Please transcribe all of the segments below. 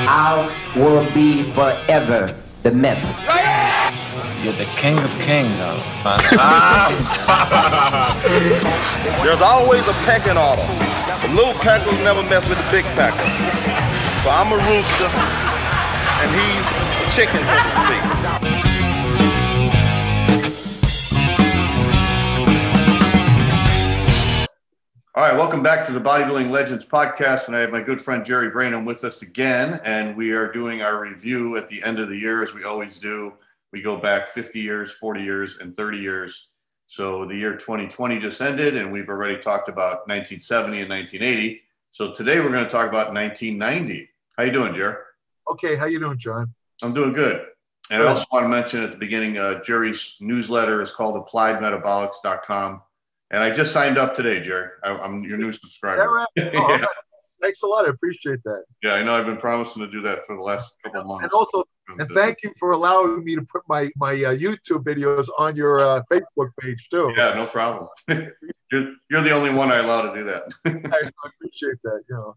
I will be forever the myth. You're the king of kings, There's always a pecking order. The little peckers never mess with the big peckers. So I'm a rooster, and he's a chicken, so to speak. All right, welcome back to the Bodybuilding Legends podcast, and I have my good friend Jerry Brainum with us again, and we are doing our review at the end of the year, as we always do. We go back 50 years, 40 years, and 30 years. So the year 2020 just ended, and we've already talked about 1970 and 1980. So today we're going to talk about 1990. How you doing, Jerry? Okay, how you doing, John? I'm doing good. And I also want to mention at the beginning, Jerry's newsletter is called appliedmetabolics.com. And I just signed up today, Jerry. I'm your new subscriber. Is that right? Oh, Yeah. Thanks a lot. I appreciate that. Yeah, I know. I've been promising to do that for the last couple of months. And also, and thank you for allowing me to put my YouTube videos on your Facebook page too. Yeah, no problem. You're the only one I allow to do that. I appreciate that. You know.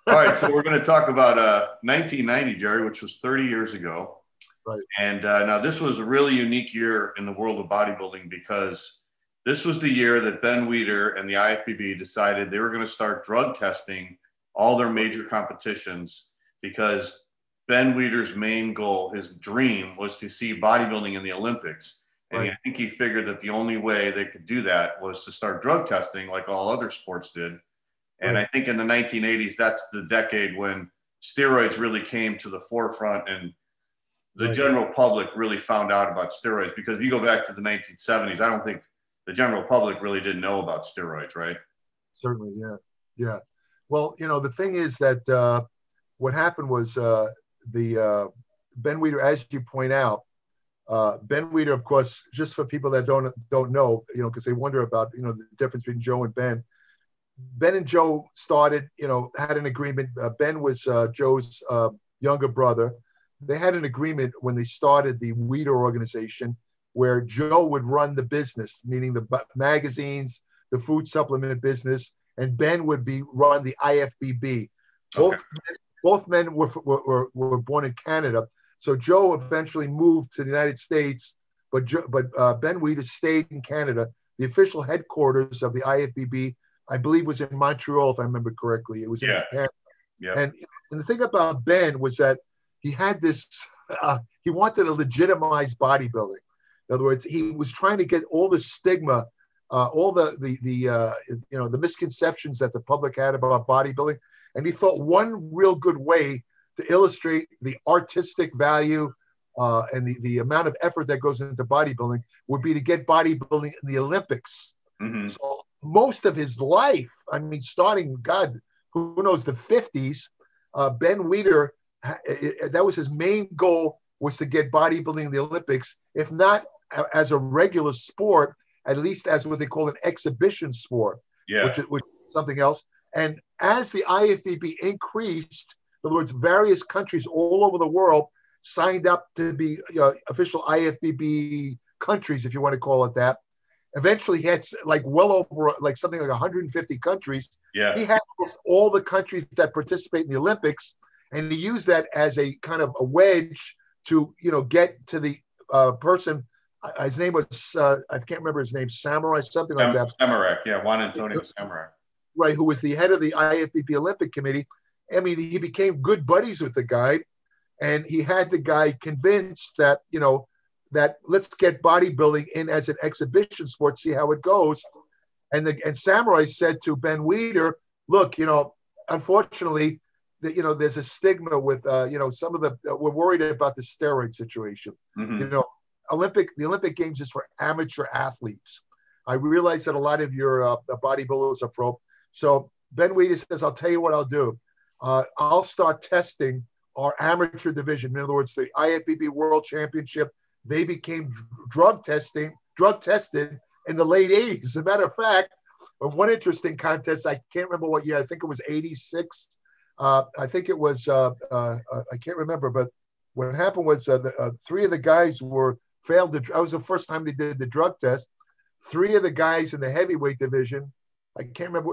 All right, so we're going to talk about 1990, Jerry, which was 30 years ago. Right. And now this was a really unique year in the world of bodybuilding because this was the year that Ben Weider and the IFBB decided they were going to start drug testing all their major competitions because Ben Weider's main goal, his dream, was to see bodybuilding in the Olympics. And Right. I think he figured that the only way they could do that was to start drug testing like all other sports did. And Right. I think in the 1980s, that's the decade when steroids really came to the forefront and the Right. general public really found out about steroids. Because if you go back to the 1970s, I don't think the general public really didn't know about steroids, right? Certainly, yeah, yeah. Well, you know, the thing is that what happened was Ben Weider, as you point out, Ben Weider, of course, just for people that don't know, you know, because they wonder about, you know, the difference between Joe and Ben. Ben and Joe started, you know, had an agreement. Ben was Joe's younger brother. They had an agreement when they started the Weider organization where Joe would run the business, meaning the magazines, the food supplement business, and Ben would run the IFBB. Both men were born in Canada. So Joe eventually moved to the United States, but Ben Weider stayed in Canada. The official headquarters of the IFBB, I believe, was in Montreal, if I remember correctly. It was in Canada. Yeah. And the thing about Ben was that he had this, he wanted to legitimize bodybuilding. In other words, he was trying to get all the stigma, all the misconceptions that the public had about bodybuilding. And he thought one real good way to illustrate the artistic value and the amount of effort that goes into bodybuilding would be to get bodybuilding in the Olympics. Mm-hmm. So most of his life, I mean, starting, God, who knows, the 50s, Ben Weider, that was his main goal, was to get bodybuilding in the Olympics, if not as a regular sport, at least as what they call an exhibition sport, which is something else. And as the IFBB increased, in other words, various countries all over the world signed up to be official IFBB countries, if you want to call it that. Eventually, he had like well over like something like 150 countries. Yeah. He had all the countries that participate in the Olympics, and he used that as a kind of a wedge to, you know, get to the person. His name was, I can't remember his name, Samurai, something like that. Samarak, yeah, Juan Antonio Samarak. Right, who was the head of the IFBB Olympic Committee. I mean, he became good buddies with the guy, and he had the guy convinced that, you know, that let's get bodybuilding in as an exhibition sport, see how it goes. And Samurai said to Ben Weider, look, you know, unfortunately, you know, there's a stigma with, you know, some of we're worried about the steroid situation. Mm-hmm. You know, the Olympic Games is for amateur athletes. I realize that a lot of your bodybuilders are pro. So Ben Weider says, I'll tell you what I'll do. I'll start testing our amateur division. In other words, the IFBB World Championship, they became drug tested in the late 80s. As a matter of fact, one interesting contest, I can't remember what year, I think it was 86. I think it was, I can't remember, but what happened was three of the guys failed. That was the first time they did the drug test. Three of the guys in the heavyweight division, I can't remember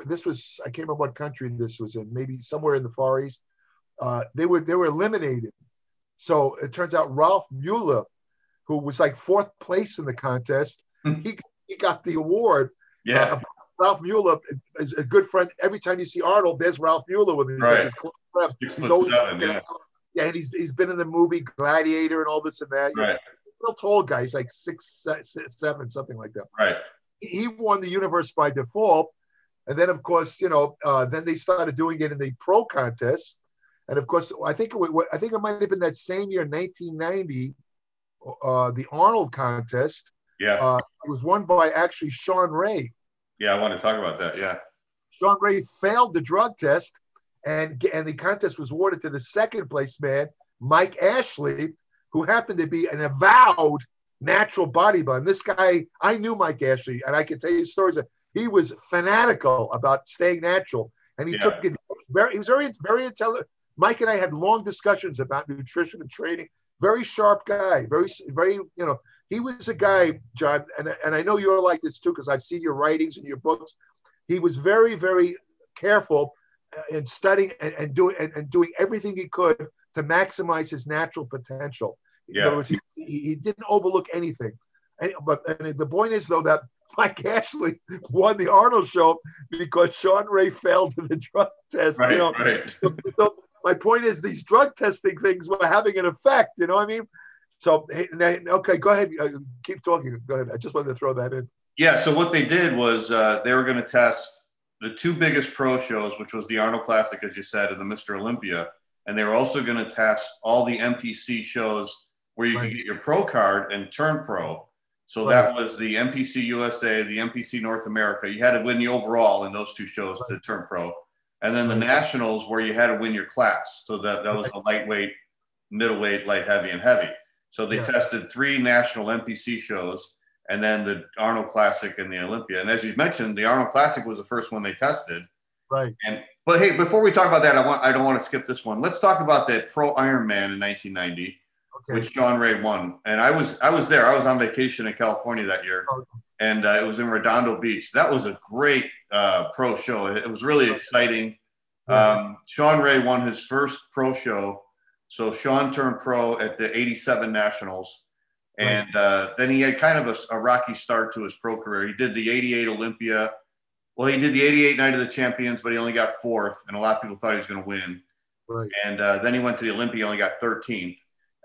what country this was in, maybe somewhere in the Far East. they were eliminated. So it turns out Ralph Mueller, who was like 4th place in the contest, he got the award. Yeah. Ralph Mueller is a good friend. Every time you see Arnold, there's Ralph Mueller with him. Right. His close friend. 6'7", yeah. Yeah, and he's been in the movie Gladiator and all this and that. Right. Real tall guy. He's like 6'7", something like that. Right. He won the universe by default. And then, of course, then they started doing it in the pro contest. And of course, I think it might have been that same year, 1990, the Arnold contest. Yeah. It was won by actually Shawn Ray. Yeah, I want to talk about that. Yeah. Shawn Ray failed the drug test, and the contest was awarded to the 2nd place man, Mike Ashley, who happened to be an avowed natural bodybuilder. And this guy, I knew Mike Ashley, and I can tell you stories that he was fanatical about staying natural, and he took it he was very, very intelligent. Mike and I had long discussions about nutrition and training. Very sharp guy, very, very, he was a guy, John, and I know you're like this too, because I've seen your writings and your books. He was very, very careful in studying and doing everything he could to maximize his natural potential. Yeah. In other words, he didn't overlook anything. But the point is, though, that Mike Ashley won the Arnold show because Shawn Ray failed in the drug test. Right, right. So my point is, these drug testing things were having an effect. You know what I mean? So, okay, go ahead. Keep talking. Go ahead. I just wanted to throw that in. Yeah, so what they did was they were going to test the 2 biggest pro shows, which was the Arnold Classic, as you said, and the Mr. Olympia. And they were also going to test all the NPC shows where you could get your pro card and turn pro. So that was the NPC USA, the NPC North America. You had to win the overall in those 2 shows to turn pro. And then the nationals, where you had to win your class. So that was the lightweight, middleweight, light heavy, and heavy. So they tested 3 national NPC shows, and then the Arnold Classic and the Olympia. And as you mentioned, the Arnold Classic was the first one they tested. Right. But hey, before we talk about that, I don't want to skip this one. Let's talk about that Pro Ironman in 1990, which Shawn Ray won. And I was there. I was on vacation in California that year, and it was in Redondo Beach. That was a great pro show. It was really exciting. Shawn Ray won his first pro show. So Shawn turned pro at the 87 Nationals. And then he had kind of a rocky start to his pro career. He did the 88 Olympia. Well, he did the 88 Night of the Champions, but he only got 4th. And a lot of people thought he was going to win. Right. And then he went to the Olympia, only got 13th.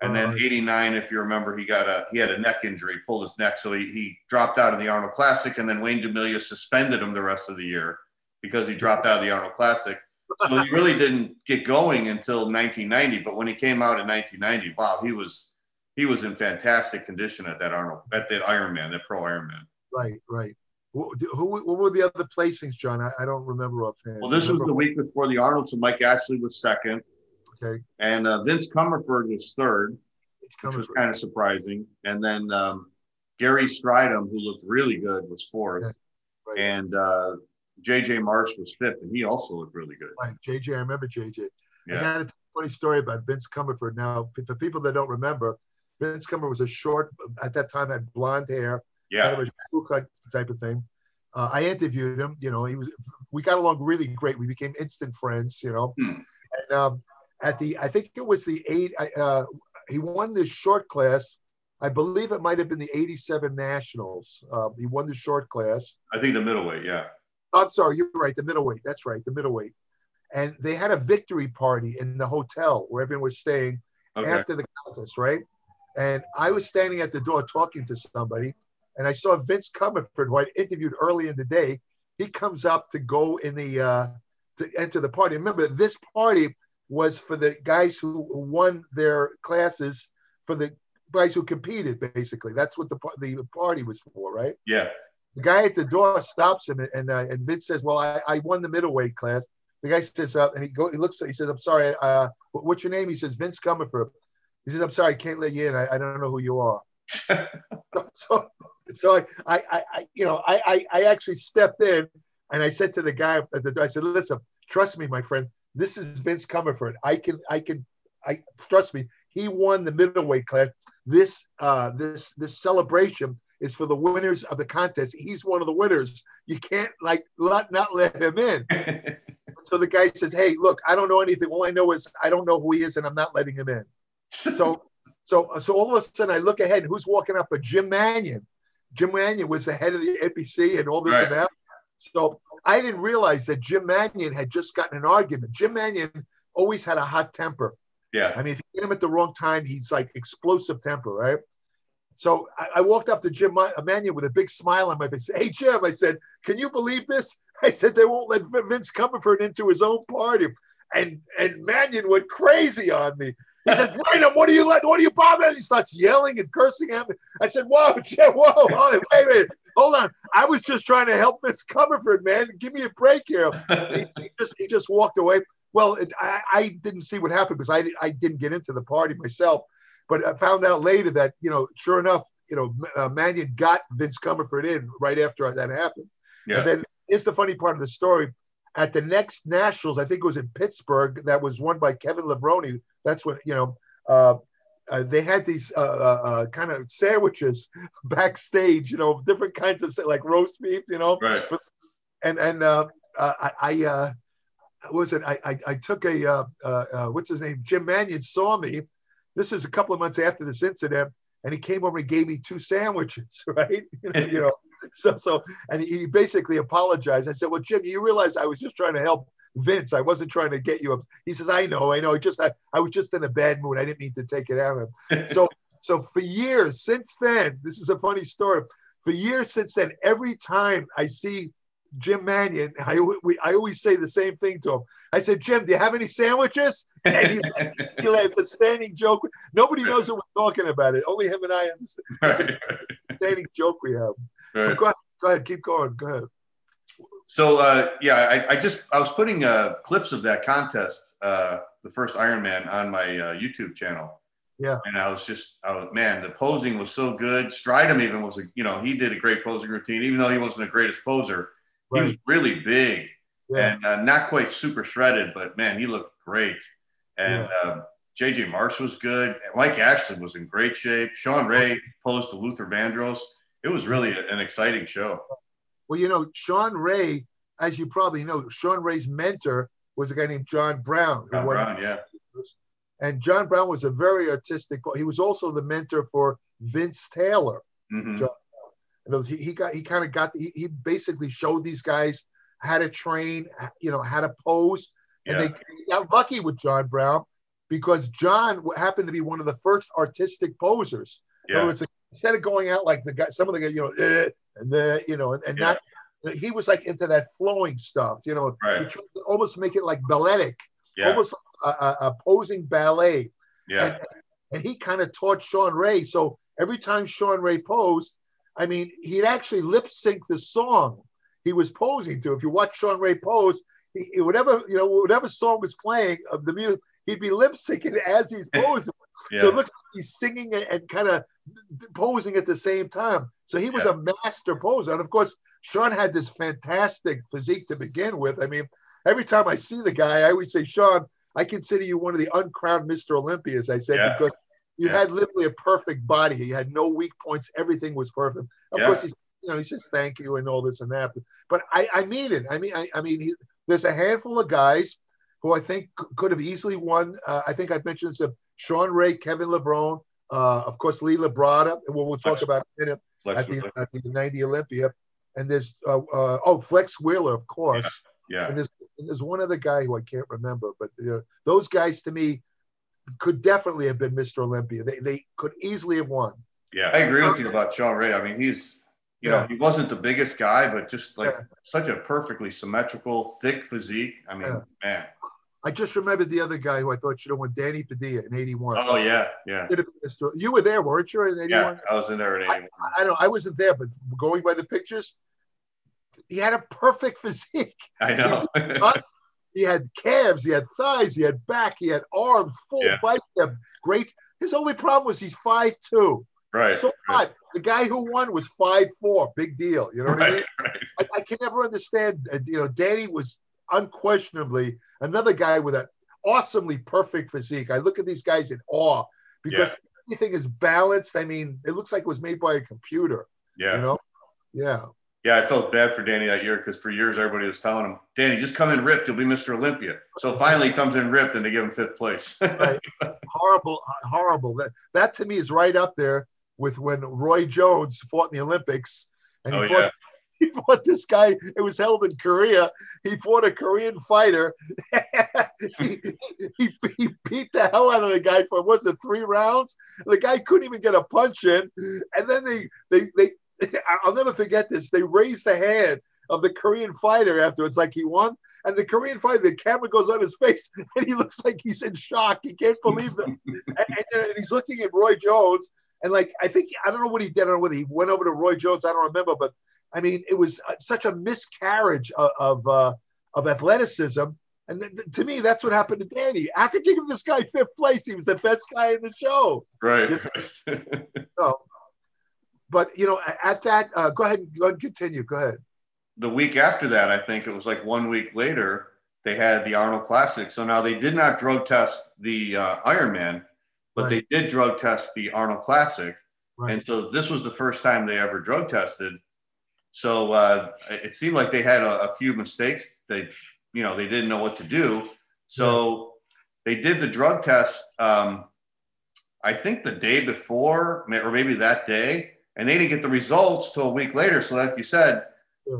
And then 89, if you remember, he had a neck injury, pulled his neck. So he dropped out of the Arnold Classic. And then Wayne DeMilia suspended him the rest of the year because he dropped out of the Arnold Classic. So he really didn't get going until 1990. But when he came out in 1990, wow, he was in fantastic condition at that Ironman, that Pro Ironman. Right, right. What were the other placings, John? I don't remember offhand. Well, this was the week before the Arnold, so Mike Ashley was 2nd. Okay. And Vince Comerford was 3rd, which was kind of surprising. And then Gary Stridham, who looked really good, was 4th. Okay. Right. And J.J. Marsh was 5th, and he also looked really good. Right, J.J., I remember J.J. Yeah. I got a funny story about Vince Comerford. Now, for people that don't remember, Vince Comerford was a short, at that time, had blonde hair. Yeah. Kind of a cool cut type of thing. I interviewed him. We got along really great. We became instant friends. And I think it was the 8. He won the short class. I believe it might have been the 87 Nationals. He won the short class. I think the middleweight. Yeah. I'm sorry, you're right. The middleweight. That's right, the middleweight. And they had a victory party in the hotel where everyone was staying after the contest, right? And I was standing at the door talking to somebody. And I saw Vince Comerford, who I'd interviewed early in the day. He comes up to go in to enter the party. Remember, this party was for the guys who won their classes, for the guys who competed, basically. That's what the party was for, right? Yeah. The guy at the door stops him, and Vince says, "Well, I won the middleweight class." The guy says, and he looks. He says, "I'm sorry. What's your name?" He says, "Vince Comerford." He says, "I'm sorry, I can't let you in. I don't know who you are." So I actually stepped in, and I said to the guy at the door, I said, "Listen, trust me, my friend. This is Vince Comerford. I trust me. He won the middleweight class. This celebration is for the winners of the contest. He's one of the winners. You can't not let him in." So the guy says, hey, look, I don't know anything. All I know is I don't know who he is, and I'm not letting him in. So all of a sudden I look ahead, who's walking up? But Jim Mannion. Jim Mannion was the head of the APC and all this and that. So I didn't realize that Jim Mannion had just gotten an argument. Jim Mannion always had a hot temper. Yeah. I mean, if you get him at the wrong time, he's like explosive temper, right? So I walked up to Jim Mannion with a big smile on my face. Hey, Jim, I said, can you believe this? I said, they won't let Vince Comerford into his own party. And Mannion went crazy on me. He said, Brainum, what are you bothering? He starts yelling and cursing at me. I said, whoa, Jim, whoa, wait, hold on. I was just trying to help Vince Comerford, man. Give me a break here. He just walked away. Well, I didn't see what happened because I didn't get into the party myself. But I found out later that, sure enough, Mannion got Vince Comerford in right after that happened. Yeah. And then here's the funny part of the story. At the next Nationals, I think it was in Pittsburgh, that was won by Kevin Levrone. That's when, they had these kind of sandwiches backstage, different kinds of, like roast beef, Right. I took what's his name? Jim Mannion saw me. This is a couple of months after this incident, and he came over and gave me 2 sandwiches, right? So and he basically apologized. I said, well, Jim, you realize I was just trying to help Vince. I wasn't trying to get you up. He says, I know. I was just in a bad mood. I didn't mean to take it out of him. So for years since then, this is a funny story. For years since then, every time I see Jim Mannion, I always say the same thing to him. I said, Jim, do you have any sandwiches? And he laughs. It's a standing joke. Nobody knows what we're talking about. It only him and I understand. It's a standing joke we have. Right. Go ahead, keep going. Go ahead. So I was putting clips of that contest, the first Ironman, on my YouTube channel. Yeah. And man, the posing was so good. Stridham even was, he did a great posing routine, even though he wasn't the greatest poser. He was really big and not quite super shredded, but man, he looked great. And JJ Marsh was good. Mike Ashley was in great shape. Shawn Ray posed to Luther Vandross. It was really an exciting show. Well, Shawn Ray, as you probably know, Shawn Ray's mentor was a guy named John Brown. And John Brown was a very artistic. He was also the mentor for Vince Taylor. Mm-hmm. He basically showed these guys how to train, how to pose. And they got lucky with John Brown because John happened to be one of the first artistic posers. Yeah. In other words, instead of going out like the guy, some of the guys, not, he was like into that flowing stuff, He tried to almost make it like balletic, almost a posing ballet. Yeah. And he kind of taught Shawn Ray. So every time Shawn Ray posed, I mean, he'd actually lip sync the song he was posing to. If you watch Shawn Ray pose, whatever song was playing of the music, he'd be lip syncing as he's posing. So it looks like he's singing and kind of posing at the same time. So he was a master poser. And of course, Shawn had this fantastic physique to begin with. I mean, every time I see the guy, I always say, Shawn, I consider you one of the uncrowned Mr. Olympias, I said, because you had literally a perfect body. You had no weak points. Everything was perfect. Of course, he says thank you and all this and that. But I mean it. I mean, there's a handful of guys who I think could have easily won. I think I've mentioned this: Shawn Ray, Kevin Levrone, of course, Lee Labrada. We'll talk about in a minute at the 90 Olympia. And there's Flex Wheeler, of course. Yeah. And there's one other guy who I can't remember, but those guys to me could definitely have been Mr. Olympia. They could easily have won. Yeah, I agree with you about Shawn Ray. I mean, he's, he wasn't the biggest guy, but just like such a perfectly symmetrical, thick physique. I mean, man. I just remembered the other guy who I thought should have won, Danny Padilla in 81. Oh, yeah. You were there, weren't you, in 81? Yeah, I was in there in 81. I wasn't there, but going by the pictures, he had a perfect physique. I know. He had calves, he had thighs, he had back, he had arms, full bicep, great. His only problem was he's 5'2". Right. So what? The guy who won was 5'4". Big deal. You know what I mean? Right. I can never understand. Danny was unquestionably another guy with an awesomely perfect physique. I look at these guys in awe because everything is balanced. I mean, it looks like it was made by a computer. Yeah. Yeah. Yeah, I felt bad for Danny that year because for years everybody was telling him, Danny, just come in ripped, you'll be Mr. Olympia. So finally he comes in ripped and they give him 5th place. Right. Horrible. That to me is right up there with when Roy Jones fought in the Olympics. And he fought this guy. It was held in Korea. He fought a Korean fighter. he beat the hell out of the guy for, was it 3 rounds? The guy couldn't even get a punch in. And then they I'll never forget this. They raised the hand of the Korean fighter afterwards, like he won. And the Korean fighter, the camera goes on his face, and he looks like he's in shock. He can't believe it. and he's looking at Roy Jones, and like I don't know what he did. I don't know whether he went over to Roy Jones. I don't remember, but I mean, it was such a miscarriage of athleticism. And to me, that's what happened to Danny. How could you give this guy 5th place? He was the best guy in the show. Right. So, but at that, go ahead and continue. Go ahead. The week after that, I think it was like 1 week later, they had the Arnold Classic. So now they did not drug test the IronMan, but they did drug test the Arnold Classic. Right. And so this was the first time they ever drug tested. So it seemed like they had a few mistakes. They didn't know what to do. So they did the drug test, I think the day before, or maybe that day, and they didn't get the results till a week later. So like you said,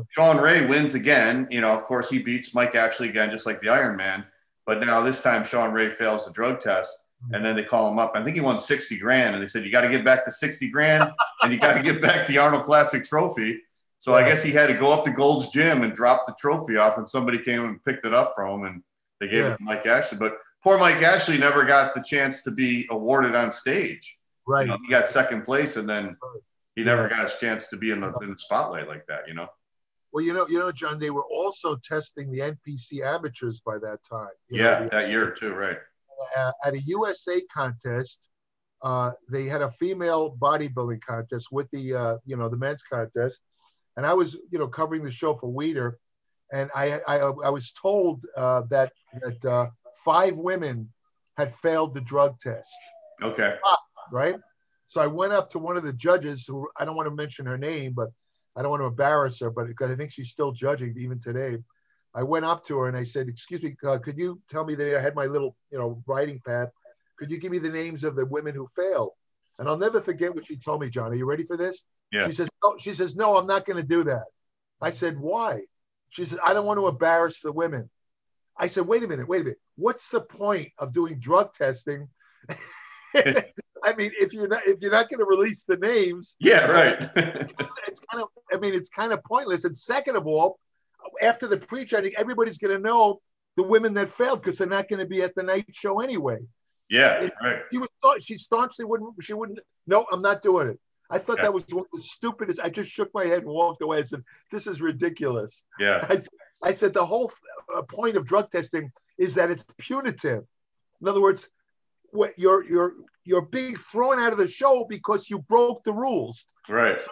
Shawn Ray wins again. Of course, he beats Mike Ashley again, just like the Ironman. But now this time, Shawn Ray fails the drug test, and then they call him up. I think he won $60,000, and they said, you got to give back the $60,000, and you got to give back the Arnold Classic trophy. So I guess he had to go up to Gold's Gym and drop the trophy off, and somebody came and picked it up from him, and they gave it to Mike Ashley. But poor Mike Ashley never got the chance to be awarded on stage. Right. He got 2nd place, and then he never got his chance to be in the spotlight like that, Well, John, they were also testing the NPC amateurs by that time. That year too, right? At a USA contest, they had a female bodybuilding contest with the the men's contest, and I was covering the show for Weider, and I was told that 5 women had failed the drug test. Okay. Right. So I went up to one of the judges, who I don't want to mention her name, but I don't want to embarrass her, but because I think she's still judging even today. I went up to her and I said, excuse me, could you tell me that I had my little, writing pad. Could you give me the names of the women who failed? And I'll never forget what she told me, John. Are you ready for this? Yeah. She says, no, I'm not going to do that. I said, why? She said, I don't want to embarrass the women. I said, wait a minute. What's the point of doing drug testing? I mean, if you're not going to release the names, right. it's kind of pointless. And second of all, after the pre-judging, everybody's going to know the women that failed because they're not going to be at the night show anyway. Yeah, right. She staunchly wouldn't. No, I'm not doing it. I thought that was one of the stupidest. I just shook my head and walked away. I said, "This is ridiculous." Yeah. I said the whole point of drug testing is that it's punitive. In other words, what you're being thrown out of the show because you broke the rules. Right. So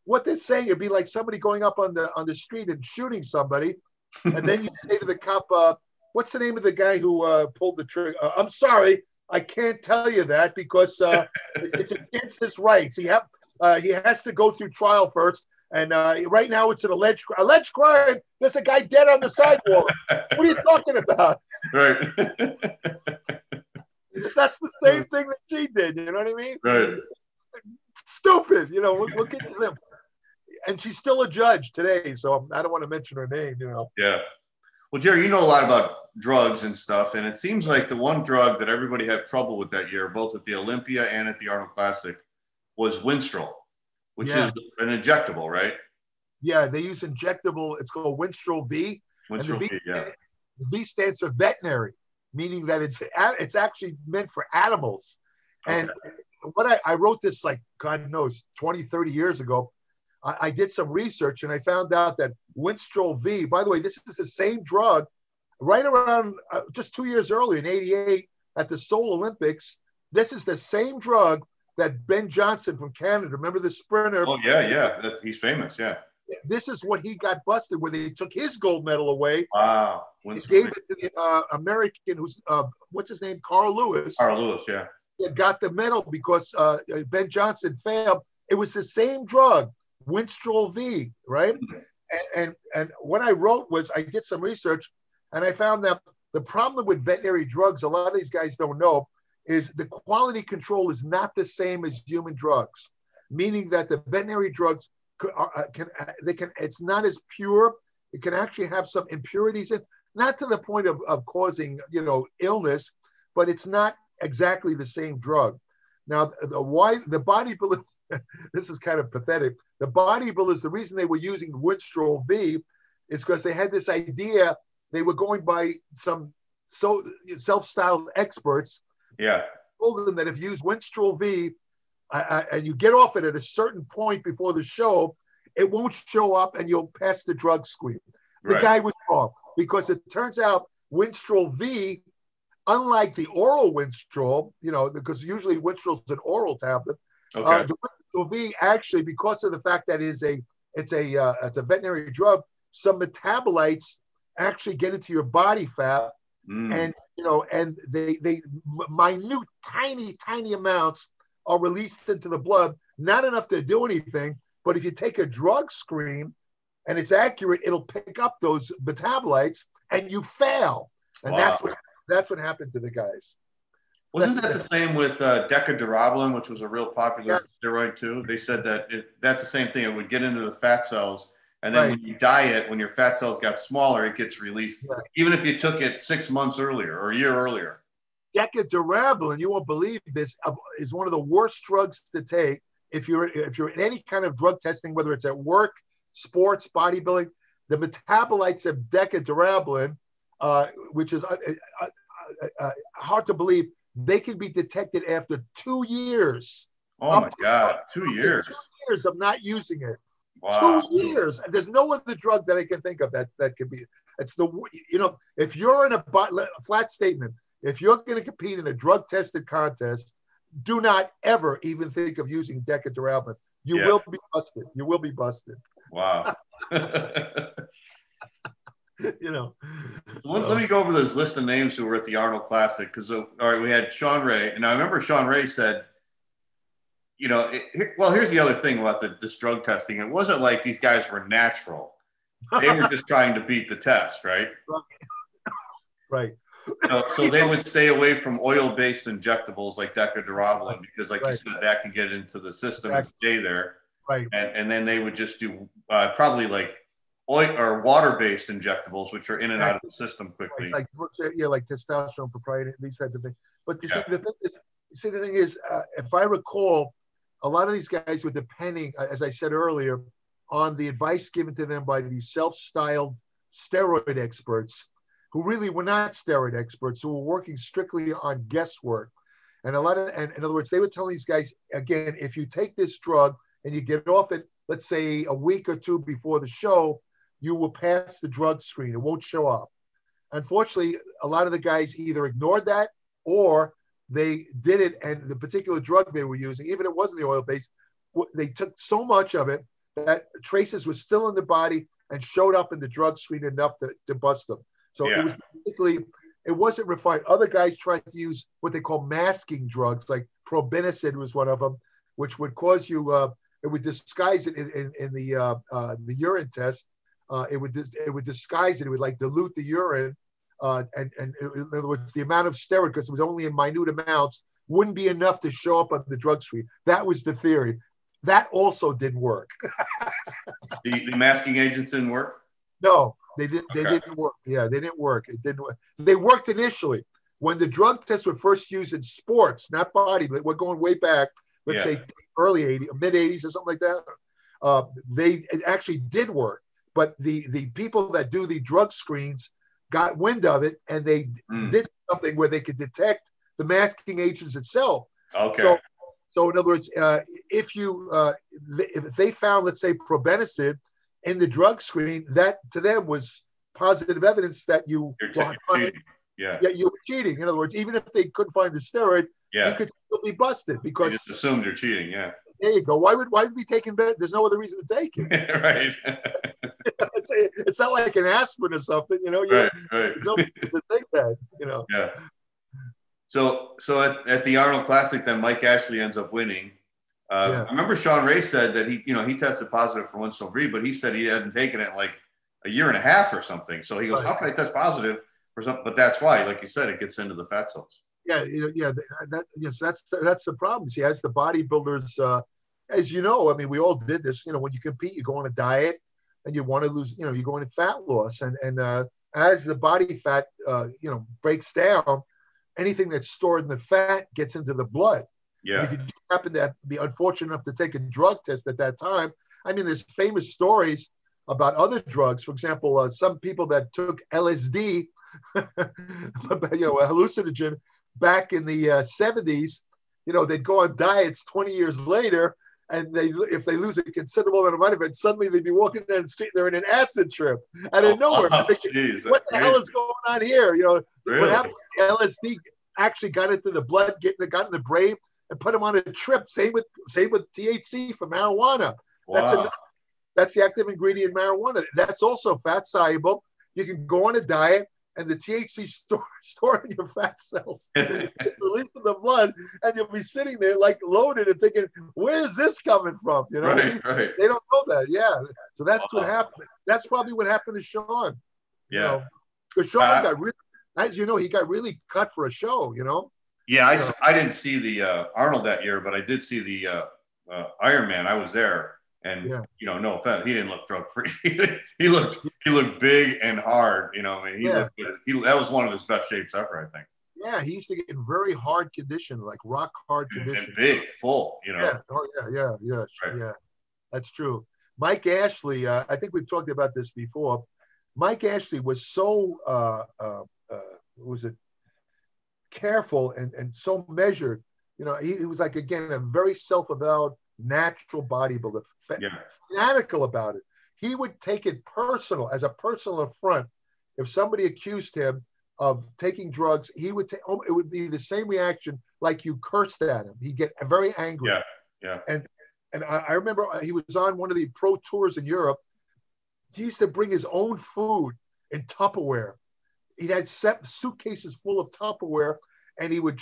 what they're saying, it'd be like somebody going up on the street and shooting somebody, and then you say to the cop, "What's the name of the guy who pulled the trigger?" I'm sorry, I can't tell you that because it's against his rights. He has to go through trial first, and right now it's an alleged crime. There's a guy dead on the sidewalk. What are you talking about? Right. That's the same thing that she did. You know what I mean? Right. Stupid. We'll get to them. And she's still a judge today, so I don't want to mention her name. Yeah. Well, Jerry, you know a lot about drugs and stuff, and it seems like the one drug that everybody had trouble with that year, both at the Olympia and at the Arnold Classic, was Winstrol, which is an injectable, right? Yeah, they use injectable. It's called Winstrol-V. Winstrol-V, The V stands for veterinary, meaning that it's actually meant for animals. And what I wrote this, like, God knows, 20, 30 years ago. I did some research and I found out that Winstrol-V, by the way, this is the same drug right around just 2 years earlier in '88 at the Seoul Olympics. This is the same drug that Ben Johnson from Canada, remember the sprinter? Oh, yeah. He's famous, yeah. This is what he got busted when they took his gold medal away. Wow. He gave it to the American who's, what's his name? Carl Lewis. Carl Lewis, yeah. Got the medal because Ben Johnson failed. It was the same drug Winstrol-V, right? And what I wrote was I did some research, and I found that the problem with veterinary drugs, a lot of these guys don't know, is the quality control is not the same as human drugs, meaning that the veterinary drugs it's not as pure. It can actually have some impurities in, not to the point of causing, illness, but it's not exactly the same drug. Now, the bodybuilder, this is kind of pathetic. The bodybuilders, the reason they were using Winstrol-V is because they had this idea. They were going by some self-styled experts. Yeah. Told them that if you use Winstrol-V and you get off it at a certain point before the show, it won't show up and you'll pass the drug screen. The guy was wrong, because it turns out Winstrol-V, unlike the oral Winstrol, because usually Winstrol is an oral tablet. Okay. The Winstrol-V actually, because of the fact that it's a veterinary drug, some metabolites actually get into your body fat, and they minute, tiny amounts are released into the blood, not enough to do anything. But if you take a drug screen and it's accurate, it'll pick up those metabolites and you fail. And that's what happened to the guys. Wasn't that the same with decadurabolin, which was a real popular steroid too? They said that that's the same thing. It would get into the fat cells, and then when you diet, when your fat cells got smaller, it gets released, even if you took it 6 months earlier or a year earlier. Decadurabolin, you won't believe this, is one of the worst drugs to take if you're in any kind of drug testing, whether it's at work, sports, bodybuilding. The metabolites of decadurabolin, which is hard to believe, they can be detected after 2 years. Oh my God, 2 years. 2 years of not using it. Wow. 2 years. There's no other drug that I can think of that could be. It's if you're in a flat statement, if you're going to compete in a drug tested contest, do not ever even think of using decadurabolin. You will be busted. You will be busted. Wow. Let me go over this list of names who were at the Arnold Classic, because all right, we had Shawn Ray, and I remember Shawn Ray said, here's the other thing about this drug testing. It wasn't like these guys were natural; they were just trying to beat the test, right? Right. So they would stay away from oil-based injectables like decadurabolin, because, like you said, that can get into the system and stay there. Right. And then they would just do probably like oil or water-based injectables, which are in and out of the system quickly. Like testosterone, proprietary, these types of things. But you see, the thing is, if I recall, a lot of these guys were depending, as I said earlier, on the advice given to them by these self-styled steroid experts, who really were not steroid experts, who were working strictly on guesswork. And in other words, they would tell these guys, again, if you take this drug and you get off it, let's say a week or two before the show, you will pass the drug screen. It won't show up. Unfortunately, a lot of the guys either ignored that, or they did it, and the particular drug they were using, even if it wasn't the oil-based, they took so much of it that traces were still in the body and showed up in the drug screen enough to bust them. So it wasn't refined. Other guys tried to use what they call masking drugs, like probenecid was one of them, which would cause you, it would disguise it in the urine test. It would disguise it. It would like dilute the urine. And in other words, the amount of steroid, because it was only in minute amounts, wouldn't be enough to show up on the drug screen. That was the theory. That also didn't work. The masking agents didn't work? No, they didn't. They didn't work. Yeah, they didn't work. It didn't work. They worked initially when the drug tests were first used in sports, not body, but we're going way back. Let's say early '80s, mid '80s, or something like that. It actually did work, but the people that do the drug screens got wind of it, and they did something where they could detect the masking agents itself. Okay. So in other words, if they found, let's say, probenecid in the drug screen, that to them was positive evidence that you were cheating. You were cheating. In other words, even if they couldn't find the steroid, you could still be busted because they just assumed you're cheating. Yeah. There you go. Why would we take it? There's no other reason to take it. Right. It's not like an aspirin or something, Right. There's no reason to take that, Yeah. So at the Arnold Classic, then Mike Ashley ends up winning. I remember Shawn Ray said that he tested positive for Winstrol-V, but he said he hadn't taken it in like a year and a half or something. So he goes, how can I test positive for something? But that's why, like you said, it gets into the fat cells. Yeah, that's the problem. See, as the bodybuilders, as you know, I mean, we all did this. You know, when you compete, you go on a diet and you want to lose. You know, you go into fat loss, and as the body fat, breaks down, anything that's stored in the fat gets into the blood. Yeah. And if you happen to be unfortunate enough to take a drug test at that time, I mean, there's famous stories about other drugs. For example, some people that took LSD, a hallucinogen, back in the 70s, they'd go on diets 20 years later, and if they lose a considerable amount of money, but suddenly they'd be walking down the street, they're in an acid trip out of nowhere. Geez, what the hell is going on here? Really? What happened? LSD actually got into the blood, got in the brain, and put them on a trip. Same with THC for marijuana. Wow. That's the active ingredient in marijuana. That's also fat soluble. You can go on a diet, and the THC stored in your fat cells, released in the blood, and you'll be sitting there like loaded and thinking, "Where's this coming from?" Right. They don't know that. Yeah. So that's what happened. That's probably what happened to Shawn. Yeah. Because Shawn got really, as you know, he got really cut for a show. Yeah, I didn't see the Arnold that year, but I did see the IronMan. I was there, and no offense, he didn't look drug free. he looked big and hard. He looked good. That was one of his best shapes ever, I think. Yeah, he used to get in very hard condition, like rock hard condition. And big, full. Yeah. Oh yeah. Right. Yeah. That's true. Mike Ashley, I think we've talked about this before. Mike Ashley was so careful and so measured. He was like, again, a very self-avowed natural bodybuilder, fanatical about it. He would take it personal, as a personal affront. If somebody accused him of taking drugs, he would take, it would be the same reaction like you cursed at him. He'd get very angry. Yeah. And I remember he was on one of the pro tours in Europe. He used to bring his own food in Tupperware. He had suitcases full of Tupperware, and he would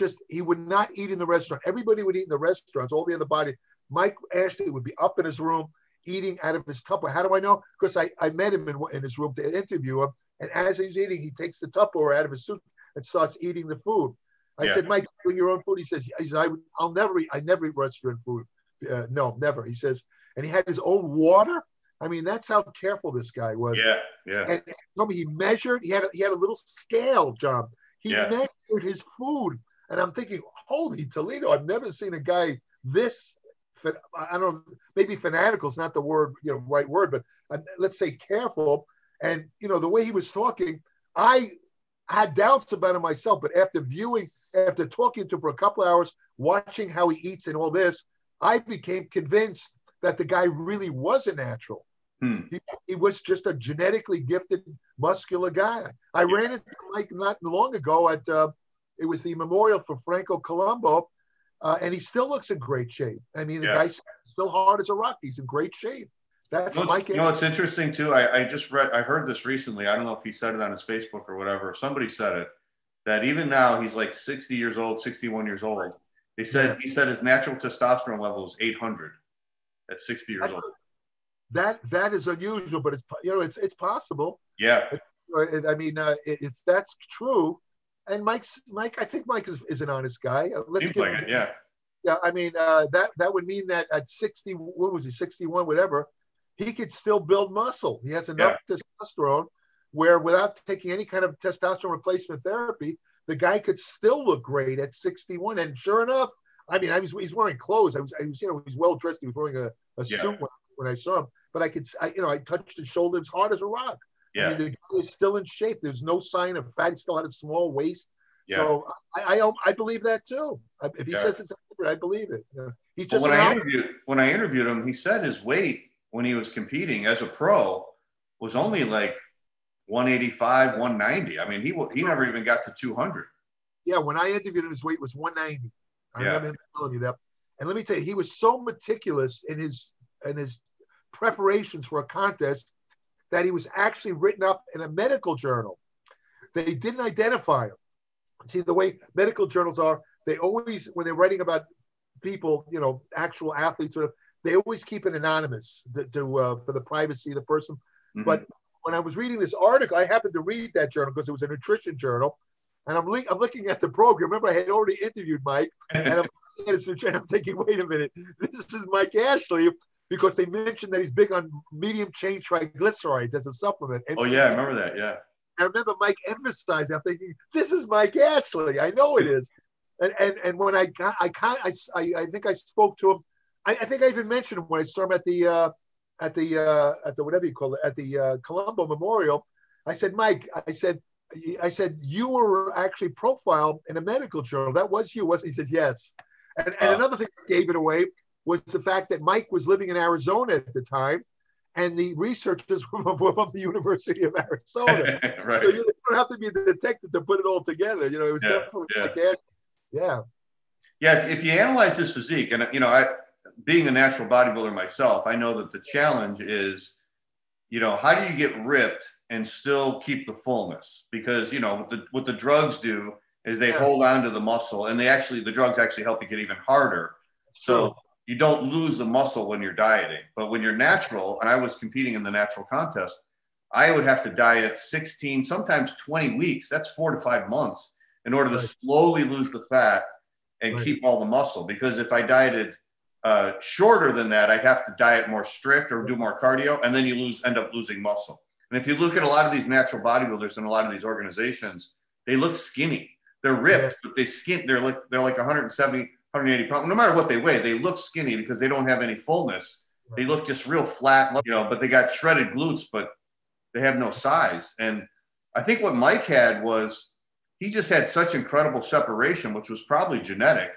not eat in the restaurant. Everybody would eat in the restaurants, all the other body. Mike Ashley would be up in his room eating out of his Tupperware. How do I know? Because I met him in his room to interview him. And as he's eating, he takes the Tupperware out of his suit and starts eating the food. I said, Mike, bring your own food. He says, I'll never eat. I never eat restaurant food. No, never. He says, and he had his own water. I mean, that's how careful this guy was. Yeah. And told me he measured. He had a little scale, John. He measured his food, and I'm thinking, holy Toledo! I've never seen a guy this. I don't know. Maybe fanatical is not the word, right word, but let's say careful. And the way he was talking, I had doubts about him myself. But after talking to him for a couple of hours, watching how he eats and all this, I became convinced that the guy really was a natural. He was just a genetically gifted, muscular guy. I ran into Mike not long ago at it was the memorial for Franco Colombo, and he still looks in great shape. I mean, the guy's still hard as a rock. He's in great shape. That's Mike. It's interesting too. I heard this recently. I don't know if he said it on his Facebook or whatever. Somebody said it, that even now he's like 60 years old, 61 years old. He said his natural testosterone level is 800 at 60 years old. That is unusual, but it's possible. Yeah. I mean, if that's true, and Mike, I think Mike is an honest guy. Seems like it, yeah. Yeah, I mean, that would mean that at 60, what was he, 61, whatever, he could still build muscle. He has enough testosterone where, without taking any kind of testosterone replacement therapy, the guy could still look great at 61. And sure enough, I mean, he's wearing clothes. I was he's well dressed. He was wearing a suit when I saw him. But I touched his shoulder. It's hard as a rock. Yeah. I mean, the guy is still in shape. There's no sign of fat. He still had a small waist. Yeah. So I believe that too. If he says it's accurate, I believe it. He's just when I interviewed him, he said his weight when he was competing as a pro was only like 185, 190. I mean, he never even got to 200. Yeah, when I interviewed him, his weight was 190. I remember him telling me that. And let me tell you, he was so meticulous in his preparations for a contest that he was actually written up in a medical journal. They didn't identify him. See, the way medical journals are, they always, when they're writing about people, you know, actual athletes, sort of, they always keep it anonymous for the privacy of the person. Mm-hmm. But when I was reading this article, I happened to read that journal because it was a nutrition journal. And I'm looking at the program. Remember, I had already interviewed Mike, and I'm looking at his nutrition. I'm thinking, wait a minute, this is Mike Ashley, because they mentioned that he's big on medium chain triglycerides as a supplement. Oh, yeah, I remember that, yeah. I remember Mike emphasizing, I'm thinking, this is Mike Ashley. I know it is. And when I think I spoke to him, I think I even mentioned him when I saw him at the whatever you call it, at the Colombo Memorial. I said, Mike, I said, you were actually profiled in a medical journal. That was you, wasn't it? He said, yes. And another thing that gave it away was the fact that Mike was living in Arizona at the time, and the researchers were from the University of Arizona. Right. So you don't have to be a detective to put it all together. You know, it was definitely like that. Yeah. Yeah. If you analyze his physique, and, you know, being a natural bodybuilder myself, I know that the challenge is, you know, how do you get ripped and still keep the fullness? Because, you know, what the drugs do is they hold on to the muscle, and the drugs actually help you get even harder. So you don't lose the muscle when you're dieting. But when you're natural, and I was competing in the natural contest, I would have to diet 16, sometimes 20 weeks. That's 4 to 5 months in order to slowly lose the fat and keep all the muscle. Because if I dieted shorter than that, I'd have to diet more strict or do more cardio, and then you end up losing muscle. And if you look at a lot of these natural bodybuilders and a lot of these organizations, they look skinny. They're ripped, but they're like 170, 180 pounds. No matter what they weigh, they look skinny because they don't have any fullness. They look just real flat, you know, but they got shredded glutes, but they have no size. And I think what Mike had was, he just had such incredible separation, which was probably genetic,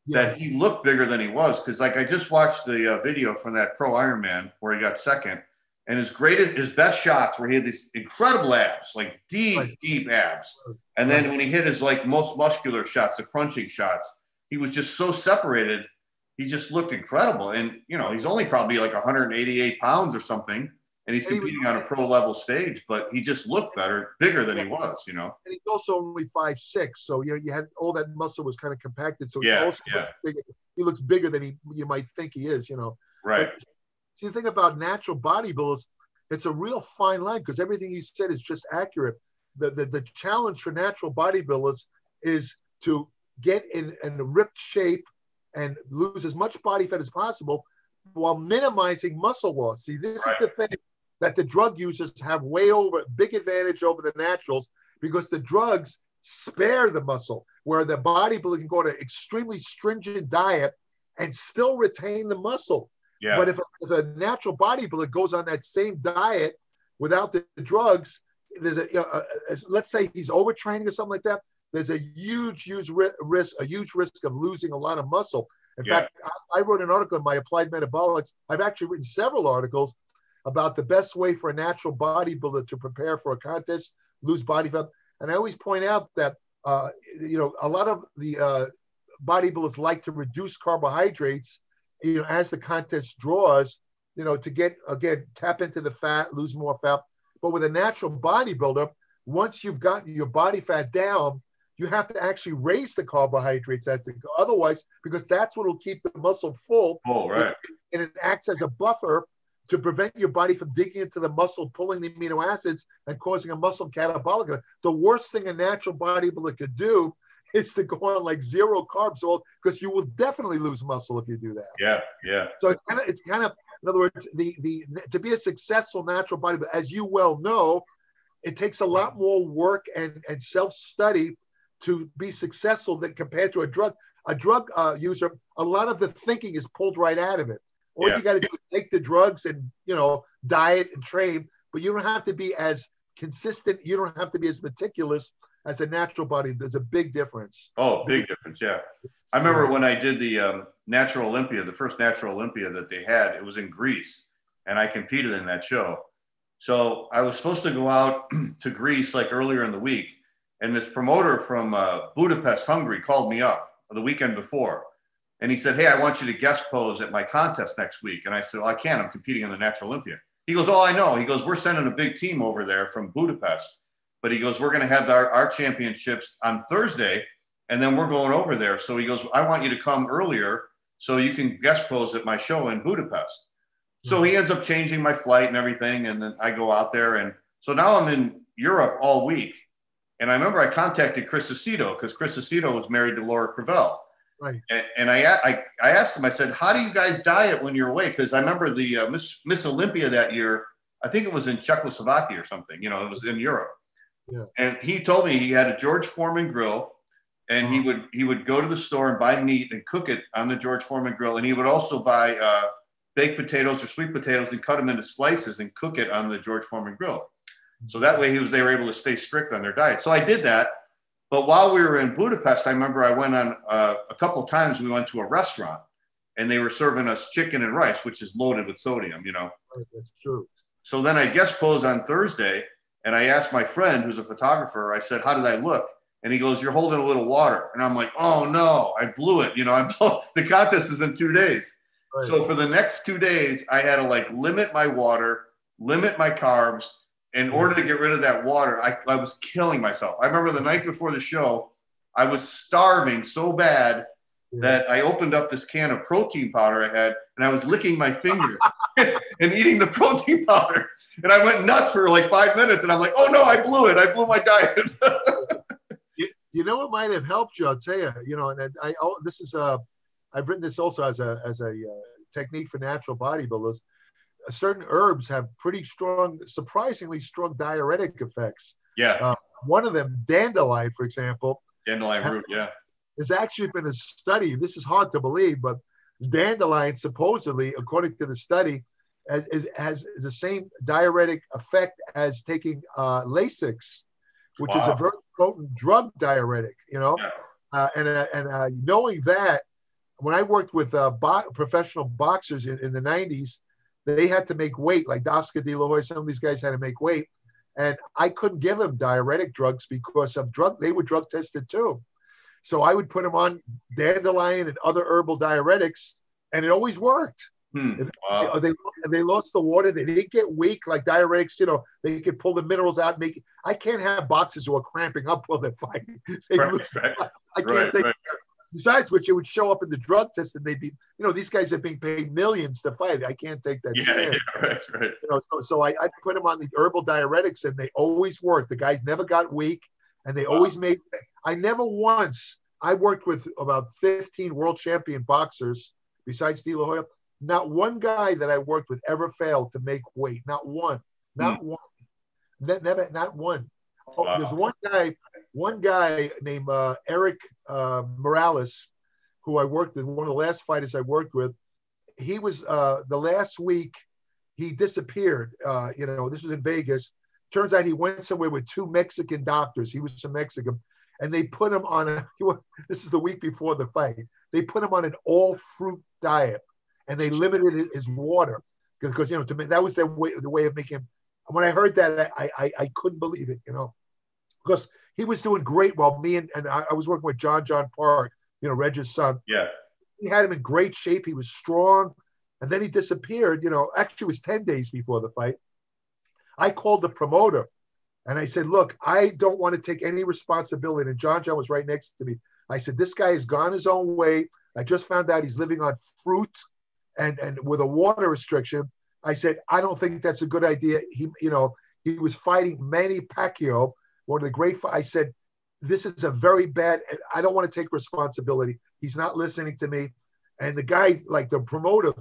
that he looked bigger than he was. Because, like, I just watched the video from that Pro Ironman where he got second, and his best shots where he had these incredible abs, like deep abs. And then when he hit his like most muscular shots, the crunching shots, he was just so separated. He just looked incredible. And, you know, he's only probably like 188 pounds or something, and he's competing on a pro level stage, but he just looked bigger than he was, you know. And he's also only 5'6", so you had all that muscle was kind of compacted. So looks bigger. He looks bigger than you might think he is, you know. Right. But, see, the thing about natural bodybuilders, it's a real fine line, because everything you said is just accurate. The challenge for natural bodybuilders is to get in a ripped shape and lose as much body fat as possible while minimizing muscle loss. See, this is the thing that the drug users have big advantage over the naturals, because the drugs spare the muscle, where the bodybuilder can go on an extremely stringent diet and still retain the muscle. Yeah. But if a natural bodybuilder goes on that same diet without the drugs, there's let's say he's overtraining or something like that, there's a huge risk of losing a lot of muscle. In fact, I wrote an article in my Applied Metabolics. I've actually written several articles about the best way for a natural bodybuilder to prepare for a contest, lose body fat. And I always point out that, you know, a lot of the bodybuilders like to reduce carbohydrates, you know, as the contest draws, you know, to tap into the fat, lose more fat. But with a natural bodybuilder, once you've gotten your body fat down, you have to actually raise the carbohydrates as they go. Otherwise, because that's what will keep the muscle full. Oh, right. And it acts as a buffer to prevent your body from digging into the muscle, pulling the amino acids and causing a muscle catabolic event. The worst thing a natural bodybuilder could do is to go on like zero carbs, because you will definitely lose muscle if you do that. Yeah, yeah. So it's kind of, in other words, to be a successful natural bodybuilder, as you well know, it takes a lot more work and self-study to be successful than compared to a drug. A drug user, a lot of the thinking is pulled right out of it. All you got to do is take the drugs and, you know, diet and train, but you don't have to be as consistent. You don't have to be as meticulous as a natural body. There's a big difference. Oh, big difference. Yeah. I remember when I did the natural Olympia, the first natural Olympia that they had, it was in Greece, and I competed in that show. So I was supposed to go out to Greece like earlier in the week. And this promoter from Budapest, Hungary, called me up the weekend before. And he said, hey, I want you to guest pose at my contest next week. And I said, well, I can't. I'm competing in the Natural Olympia. He goes, oh, I know. He goes, we're sending a big team over there from Budapest. But he goes, we're going to have our championships on Thursday, and then we're going over there. So he goes, I want you to come earlier so you can guest pose at my show in Budapest. So he ends up changing my flight and everything. And then I go out there. And so now I'm in Europe all week. And I remember I contacted Chris Aceto because Chris Aceto was married to Laura Crevel. Right. And I asked him, I said, how do you guys diet when you're away? Because I remember the Miss Olympia that year, I think it was in Czechoslovakia or something, you know, it was in Europe. Yeah. And he told me he had a George Foreman grill, and he would go to the store and buy meat and cook it on the George Foreman grill. And he would also buy baked potatoes or sweet potatoes and cut them into slices and cook it on the George Foreman grill. So that way they were able to stay strict on their diet. So I did that. But while we were in Budapest, I remember I went on a couple of times. We went to a restaurant and they were serving us chicken and rice, which is loaded with sodium, you know. Right, that's true. So then I guest posed on Thursday, and I asked my friend who's a photographer, I said, how did I look? And he goes, you're holding a little water. And I'm like, oh no, I blew it. You know, the contest is in 2 days. Right. So for the next 2 days, I had to like limit my water, limit my carbs. In order to get rid of that water, I was killing myself. I remember the night before the show, I was starving so bad that I opened up this can of protein powder I had, and I was licking my finger and eating the protein powder. And I went nuts for like 5 minutes, and I'm like, oh no, I blew it. I blew my diet. You know what might have helped you? I'll tell you. You know, and this is I've written this also as a technique for natural bodybuilders. Certain herbs have pretty strong, surprisingly strong diuretic effects. Yeah. One of them, dandelion, for example. Dandelion root, yeah. There's actually been a study. This is hard to believe, but dandelion supposedly, according to the study, has the same diuretic effect as taking Lasix, which is a very potent drug diuretic. You know, and knowing that, when I worked with professional boxers in the 90s, they had to make weight, like Oscar De La Hoya. Some of these guys had to make weight, and I couldn't give them diuretic drugs because of they were drug tested too. So I would put them on dandelion and other herbal diuretics, and it always worked. Wow. They lost the water. They didn't get weak like diuretics. You know, they could pull the minerals out. And I can't have boxers who are cramping up while they're fighting. I can't take. Besides which, it would show up in the drug test, and they'd be, you know, these guys are being paid millions to fight. I can't take that. Right. You know, so I put them on the herbal diuretics, and they always worked. The guys never got weak, and they always made. I never once. I worked with about 15 world champion boxers besides De La Hoya. Not one guy that I worked with ever failed to make weight. Not one. Not one. Never. Not one. Oh, there's one guy named Eric Morales, who I worked with, one of the last fighters I worked with. He was the last week he disappeared. You know, this was in Vegas. Turns out he went somewhere with 2 Mexican doctors. He was from Mexico, and they put him on this is the week before the fight. They put him on an all fruit diet, and they limited his water because you know, to me that was the way of making him. When I heard that, I couldn't believe it, you know, because he was doing great while me and I was working with John Park, you know, Reg's son. Yeah. He had him in great shape. He was strong. And then he disappeared, you know, actually it was 10 days before the fight. I called the promoter and I said, look, I don't want to take any responsibility. And John was right next to me. I said, this guy has gone his own way. I just found out he's living on fruit and with a water restriction. I said, I don't think that's a good idea. He was fighting Manny Pacquiao, one of the great. I said, this is a very bad. I don't want to take responsibility. He's not listening to me. And the guy, like the promoter,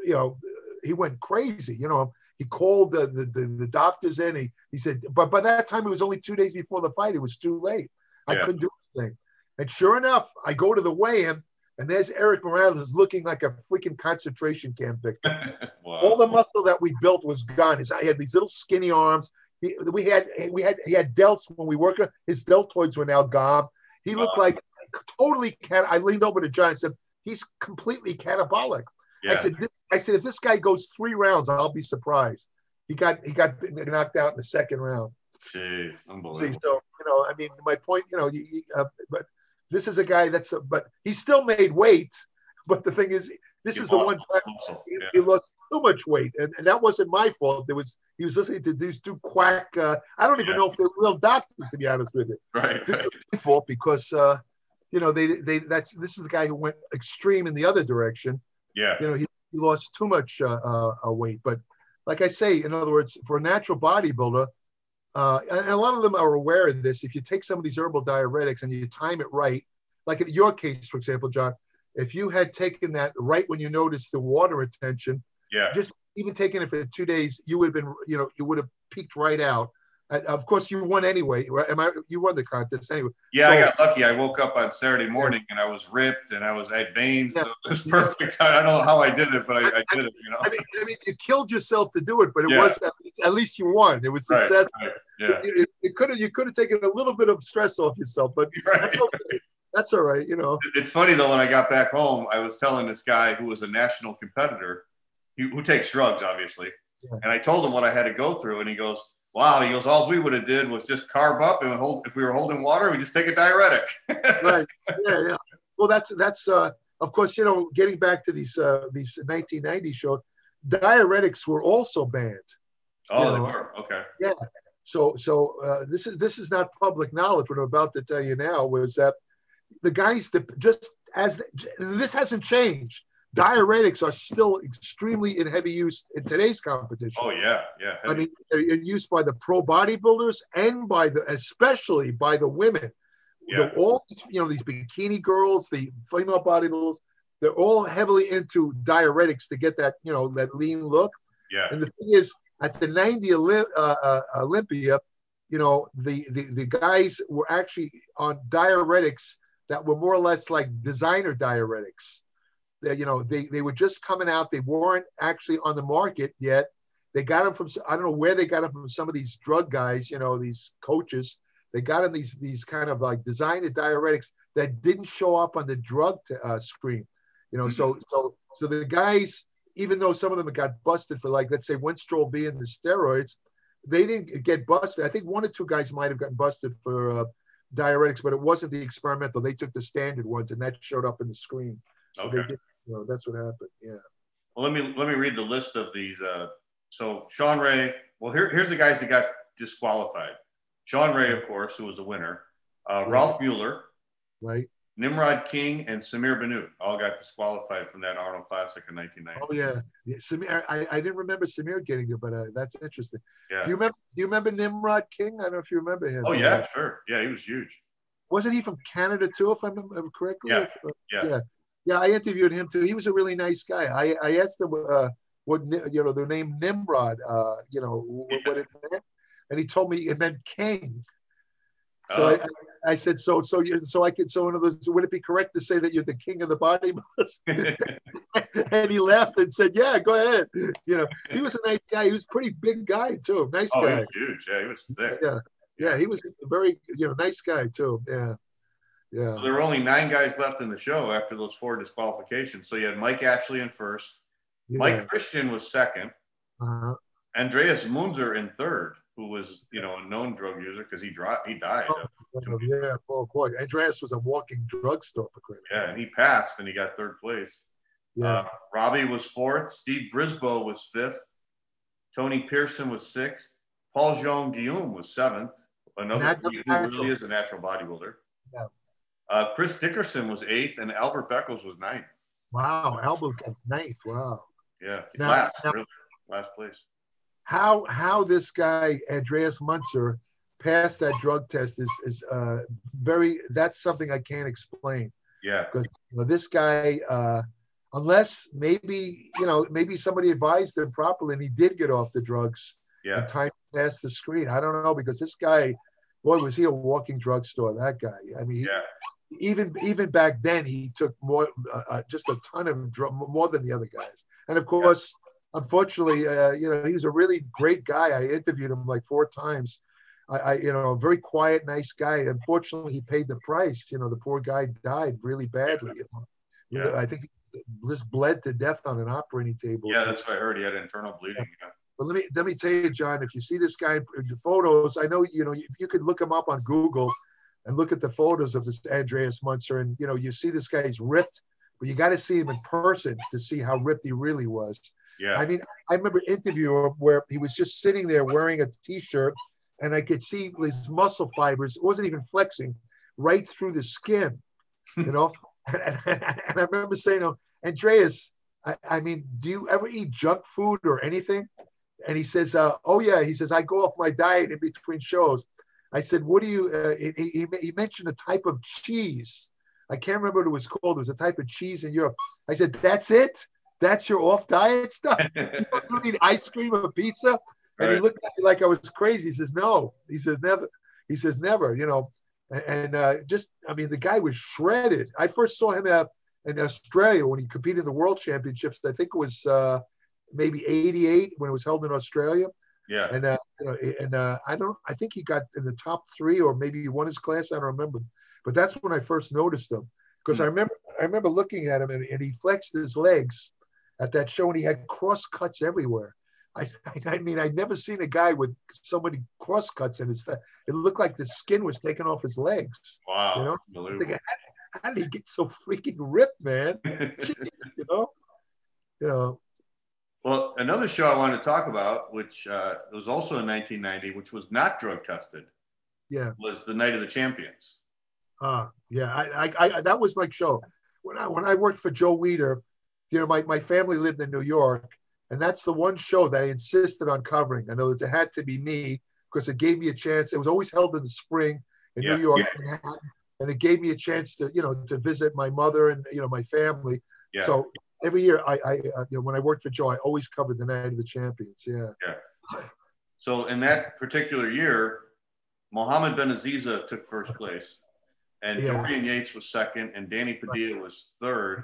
you know, he went crazy. You know, he called the doctors in. He said, but by that time it was only 2 days before the fight. It was too late. I couldn't do anything. And sure enough, I go to the weigh-in, and there's Eric Morales looking like a freaking concentration camp victim. Wow. All the muscle that we built was gone. He had these little skinny arms. He had delts when we worked. His deltoids were now gone. He looked like totally. I leaned over to John and said, "He's completely catabolic." Yeah. I said, if this guy goes 3 rounds, I'll be surprised. He got knocked out in the second round. Jeez, unbelievable. So you know, I mean, my point, you know, but this is a guy but he still made weight. But the thing is, this is the one time he lost too much weight, and that wasn't my fault. He was listening to these 2 quack. I don't even know if they're real doctors, to be honest with you. Right. My fault because this is a guy who went extreme in the other direction. Yeah. He lost too much weight. But like I say, in other words, for a natural bodybuilder, and a lot of them are aware of this. If you take some of these herbal diuretics and you time it right, like in your case, for example, John, if you had taken that right when you noticed the water retention, just even taking it for 2 days, you would have been, you would have peaked right out. Of course, you won anyway. Right? You won the contest anyway. Yeah, I got lucky. I woke up on Saturday morning and I was ripped and I had veins. So it was perfect. I don't know how I did it, but I did it. I mean, you killed yourself to do it, but it was at least you won. It was successful. Right. Yeah. You could have taken a little bit of stress off yourself, but that's okay. That's all right. It's funny though. When I got back home, I was telling this guy who was a national competitor, who takes drugs, obviously, and I told him what I had to go through, and he goes, "Wow," he goes, "all we would have did was just carb up and if we were holding water, we just take a diuretic." Right. Yeah. Well, that's of course, getting back to these 1990 shows, diuretics were also banned. Oh, they were. Okay. Yeah. So this is not public knowledge. What I'm about to tell you now was that the guys that this hasn't changed. Diuretics are still extremely in heavy use in today's competition. Oh yeah. I mean, they're used by the pro bodybuilders and especially by the women. Yeah. All these bikini girls, the female bodybuilders, they're all heavily into diuretics to get that that lean look. Yeah. And the thing is, at the 90 Olympia, the guys were actually on diuretics that were more or less like designer diuretics. They were just coming out. They weren't actually on the market yet. They got them from, I don't know where they got them from, some of these drug guys, these coaches. They got them these kind of like designer diuretics that didn't show up on the drug screen. So the guys, even though some of them got busted for, like, let's say Winstrol-V and the steroids, they didn't get busted. I think 1 or 2 guys might have gotten busted for diuretics, but it wasn't the experimental. They took the standard ones, and that showed up in the screen. So okay. They did, that's what happened. Yeah. Well, let me read the list of these. So Shawn Ray. Well, here's the guys that got disqualified. Shawn Ray, of course, who was the winner. Ralph Mueller. Right. Nimrod King and Samir Bannout all got disqualified from that Arnold Classic in 1990. Oh yeah. Samir, I didn't remember Samir getting it, but that's interesting. Yeah. Do you remember Nimrod King? I don't know if you remember him. Oh yeah, sure. Yeah, he was huge. Wasn't he from Canada too, if I remember correctly? Yeah. I interviewed him too. He was a really nice guy. I asked him what the name Nimrod, what it meant, and he told me it meant king. So I said, so in other words, would it be correct to say that you're the king of the bodybuilders? And he laughed and said, yeah, go ahead. He was a nice guy. He was a pretty big guy too. Nice guy. He was huge. Yeah, he was thick. Yeah, he was a very nice guy too. Yeah. So there were only 9 guys left in the show after those 4 disqualifications. So you had Mike Ashley in first. Yeah. Mike Christian was second. Andreas Munzer in third, who was, a known drug user because he died. Oh boy. Andreas was a walking drugstore. Yeah, and he passed and he got 3rd place. Yeah. Robbie was 4th. Steve Brisboe was 5th. Tony Pearson was 6th. Paul Jean Guillaume was 7th. Another who really is a natural bodybuilder. Yeah. Chris Dickerson was 8th, and Albert Beckles was 9th. Wow, Albert got 9th. Wow. Yeah, last place. How this guy Andreas Munzer passed that drug test is very. That's something I can't explain. Yeah. Because this guy, unless maybe somebody advised him properly and he did get off the drugs. Yeah. In time to pass the screen. I don't know, because this guy, boy, was he a walking drugstore. That guy. I mean. Even back then, he took more, just a ton of more than the other guys. And of course, unfortunately, he was a really great guy. I interviewed him like 4 times. A very quiet, nice guy. Unfortunately, he paid the price. The poor guy died really badly. I think he just bled to death on an operating table. Yeah, that's what I heard. He had internal bleeding. Yeah. But let me tell you, John, if you see this guy in the photos, I know you could look him up on Google and look at the photos of this Andreas Munzer, and you see this guy's ripped, but you got to see him in person to see how ripped he really was. Yeah. I mean, I remember interviewing him where he was just sitting there wearing a T-shirt, and I could see his muscle fibers. It wasn't even flexing right through the skin. you know. And I remember saying to him, Andreas, I mean, do you ever eat junk food or anything? And he says, oh yeah. He says, I go off my diet in between shows. I said, what do you, he mentioned a type of cheese. I can't remember what it was called. It was a type of cheese in Europe. I said, that's it? That's your off diet stuff? You don't eat ice cream or pizza? And he looked at me like I was crazy. He says, no. He says, never. He says, never, you know. And just, I mean, the guy was shredded. I first saw him in Australia when he competed in the World Championships. I think it was maybe 88 when it was held in Australia. Yeah. And you know, I think he got in the top 3 or maybe he won his class. I don't remember. But that's when I first noticed him, because I remember looking at him and he flexed his legs at that show and he had cross cuts everywhere. I mean, I'd never seen a guy with so many cross cuts in his. It looked like the skin was taken off his legs. Wow. You know, thinking, how did he get so freaking ripped, man? You know. Well, another show I wanted to talk about, which was also in 1990, which was not drug tested. Yeah. Was the Night of the Champions. Yeah. I that was my show. When I worked for Joe Weider, you know, my family lived in New York. And that's the one show that I insisted on covering. I know it had to be me because it gave me a chance. It was always held in the spring in New York, and it gave me a chance to, you know, to visit my mother and, you know, my family. Yeah. So every year, you know, when I worked for Joe, I always covered the Night of the Champions. Yeah. Yeah. So in that particular year, Mohamed Benaziza took first place, and Dorian Yates was second, and Danny Padilla was third.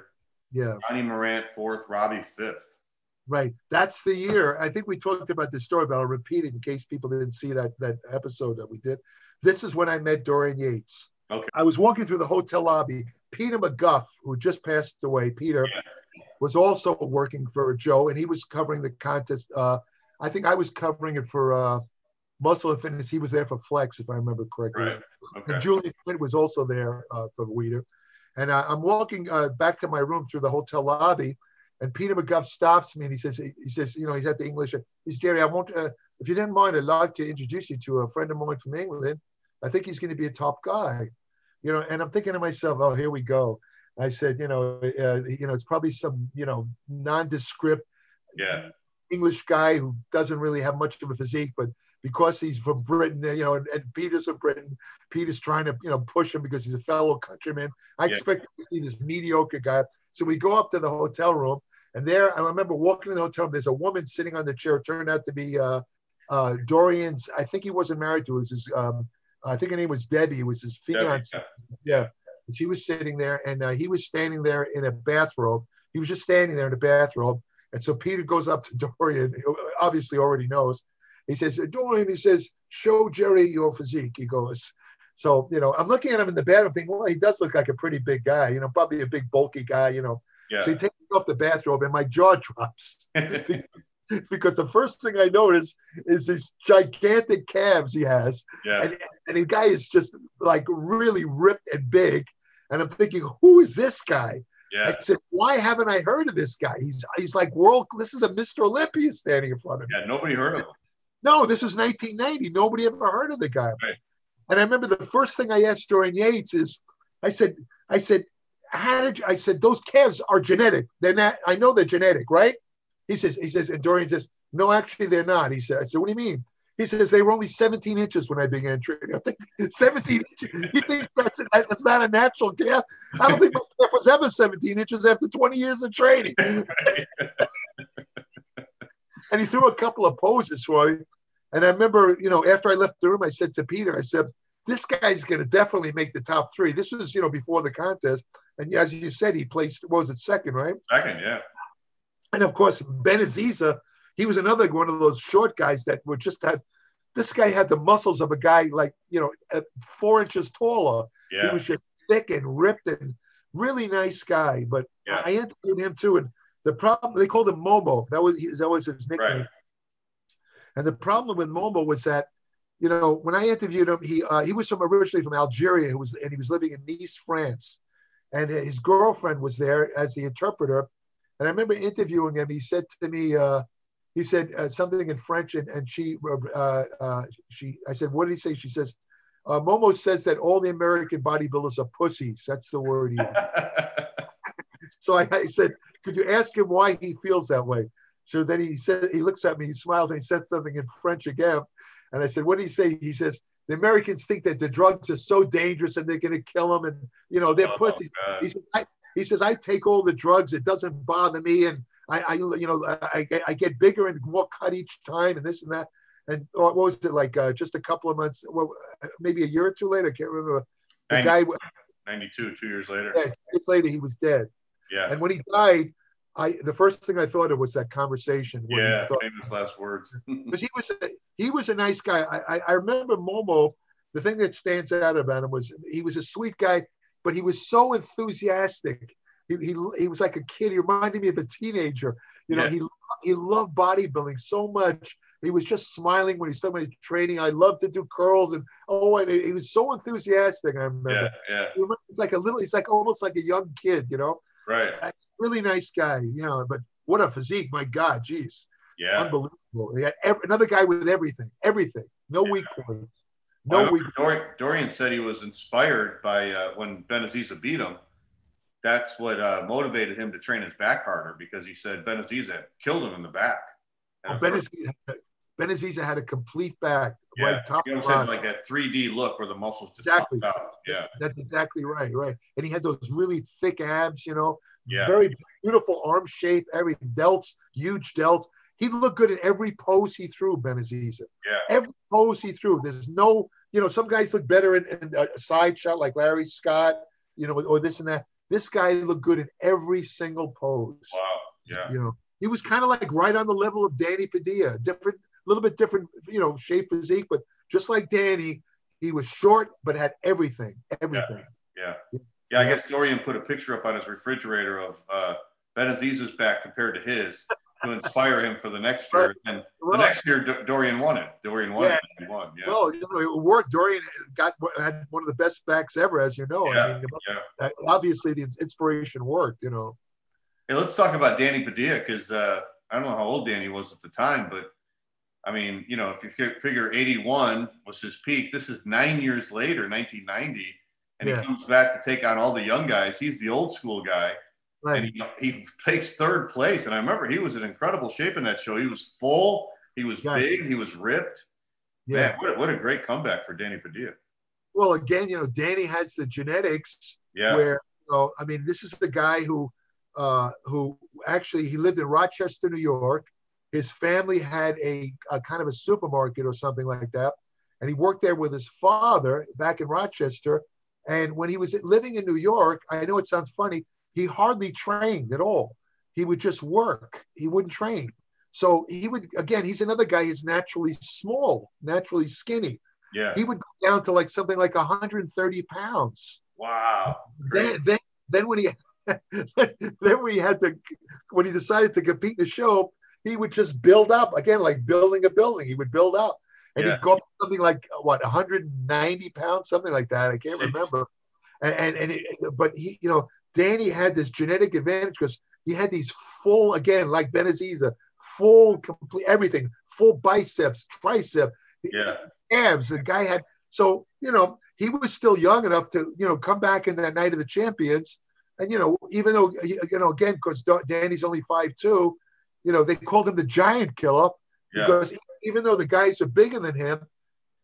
Yeah. Johnny Morant fourth, Robbie fifth. Right. That's the year. I think we talked about this story, but I'll repeat it in case people didn't see that episode that we did. This is when I met Dorian Yates. Okay. I was walking through the hotel lobby. Peter McGuff, who just passed away, Peter, was also working for Joe, and he was covering the contest. I think I was covering it for Muscle and Fitness. He was there for Flex, if I remember correctly. Right. Okay. And Julian Quinn was also there for Weider. And I'm walking back to my room through the hotel lobby, and Peter McGuff stops me and he says, you know, he's at the English. He's Jerry. I won't, if you didn't mind, I'd like to introduce you to a friend of mine from England. I think he's going to be a top guy, you know. And I'm thinking to myself, oh, here we go. I said, you know, it's probably some, you know, nondescript English guy who doesn't really have much of a physique, but because he's from Britain, you know, and Peter's from Britain, Peter's trying to, you know, push him because he's a fellow countryman. I expect to see this mediocre guy. So we go up to the hotel room. And there, I remember walking in the hotel room, there's a woman sitting on the chair. It turned out to be Dorian's, I think he wasn't married to, it was his, I think her name was Debbie. It was his fiance. Yeah. And she was sitting there, and he was standing there in a bathrobe. He was just standing there in a bathrobe. And so Peter goes up to Dorian, who obviously already knows. He says, Dorian, he says, show Jerry your physique. He goes, so, you know, I'm looking at him in the bathroom thinking, well, he does look like a pretty big guy, you know, probably a big bulky guy, you know. Yeah. So he takes off the bathrobe and my jaw drops because the first thing I notice is these gigantic calves he has. Yeah. And the guy is just like really ripped and big. And I'm thinking, who is this guy? Yeah. I said, why haven't I heard of this guy? He's like this is a Mr. Olympia standing in front of me. Yeah, nobody heard of him. No, this was 1990. Nobody ever heard of the guy. Right. And I remember the first thing I asked Dorian Yates is, I said, those calves are genetic. They're not, I know they're genetic, right? He says, and Dorian says, no, actually they're not. He said, I said, what do you mean? He says, they were only 17 inches when I began training. I think 17 inches. You think that's not a natural calf? I don't think my calf was ever 17 inches after 20 years of training. And he threw a couple of poses for me. And I remember, you know, after I left the room, I said to Peter, I said, this guy's going to definitely make the top 3. This was, you know, before the contest. And as you said, he placed, what was it, second, right? Second, yeah. And of course, Benaziza, he was another one of those short guys that were just this guy had the muscles of a guy like, you know, 4 inches taller. Yeah. He was just thick and ripped and really nice guy. But I interviewed him too. And the problem, they called him Momo. That was his nickname. Right. And the problem with Momo was that, you know, when I interviewed him, he was originally from Algeria, and he was living in Nice, France. And his girlfriend was there as the interpreter. And I remember interviewing him. He said to me, something in French, and I said, what did he say? She says, Momo says that all the American bodybuilders are pussies. That's the word he used. So I said, could you ask him why he feels that way? So then he said, he looks at me, he smiles, and he said something in French again. And I said, what did he say? He says, the Americans think that the drugs are so dangerous and they're going to kill them. And, they're pussies. He says, I take all the drugs. It doesn't bother me. And I get bigger and more cut each time and this and that. And what was it like just a couple of months, maybe a year or two later? I can't remember. The 90, guy, 92, 2 years later. Yeah, 2 years later, he was dead. Yeah. And when he died, the first thing I thought of was that conversation. Yeah, famous last words. Because he was a nice guy. I remember Momo. The thing that stands out about him was he was a sweet guy, but he was so enthusiastic. He was like a kid. He reminded me of a teenager. He loved bodybuilding so much. He was just smiling when he started training. I love to do curls and he was so enthusiastic. I remember. Yeah. He's like almost like a young kid, Right. Really nice guy, But what a physique, my God, geez. Yeah. Unbelievable. He had another guy with everything. No weak points. Dorian said he was inspired by when Benaziza beat him. That's what motivated him to train his back harder, because he said Benaziza killed him in the back. Benaziza had a complete back, right top to bottom. Like that 3D look where the muscles just popped out. Yeah, that's exactly right. And he had those really thick abs, Yeah. Very beautiful arm shape, everything, delts, huge delts. He looked good in every pose he threw, Benaziza. Yeah. Every pose he threw. There's no, some guys look better in a side shot like Larry Scott, or this and that. This guy looked good in every single pose. Wow. Yeah. He was kind of like right on the level of Danny Padilla, a little bit different, shape, physique, but just like Danny, he was short, but had everything. Yeah. I guess Dorian put a picture up on his refrigerator of Benaziza's back compared to his to inspire him for the next year. And the next year, Dorian won it. Dorian won it. He won. Yeah. Well, it worked. Dorian had one of the best backs ever, as you know. Yeah. Obviously, the inspiration worked. Hey, let's talk about Danny Padilla, because I don't know how old Danny was at the time, but I mean, if you figure 81 was his peak, this is 9 years later, 1990, and he comes back to take on all the young guys. He's the old school guy, right? And he takes third place. And I remember he was in incredible shape in that show. He was full, he was big, he was ripped. Yeah, man, what a great comeback for Danny Padilla. Well, again, Danny has the genetics. Yeah. Where this is the guy who actually he lived in Rochester, New York. His family had a kind of a supermarket or something like that. And he worked there with his father back in Rochester. And when he was living in New York, I know it sounds funny, he hardly trained at all. He would just work. He wouldn't train. So he's another guy who's naturally small, naturally skinny. Yeah. He would go down to something like 130 pounds. Wow. Then when he when he decided to compete in the show, he would just build up again, like building a building. He would build up, and he'd go up to something like 190 pounds, something like that. I can't remember. But he, Danny had this genetic advantage because he had these full, again, like Benaziza, full, complete everything, full biceps, tricep, abs. The guy had so he was still young enough to come back in that night of the champions, and even though again because Danny's only 5'2". They called him the giant killer because even though the guys are bigger than him,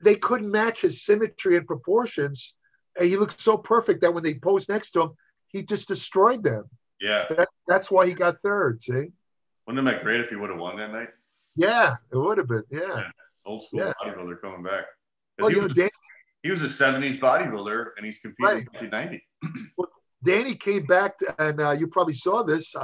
they couldn't match his symmetry and proportions. And he looked so perfect that when they posed next to him, he just destroyed them. Yeah. That's why he got third, see? Wouldn't it be great if he would have won that night? Yeah, it would have been, yeah. Old school bodybuilder coming back. Well, he was a 70s bodybuilder, and he's competing in 1990. Well, Danny came back, and you probably saw this.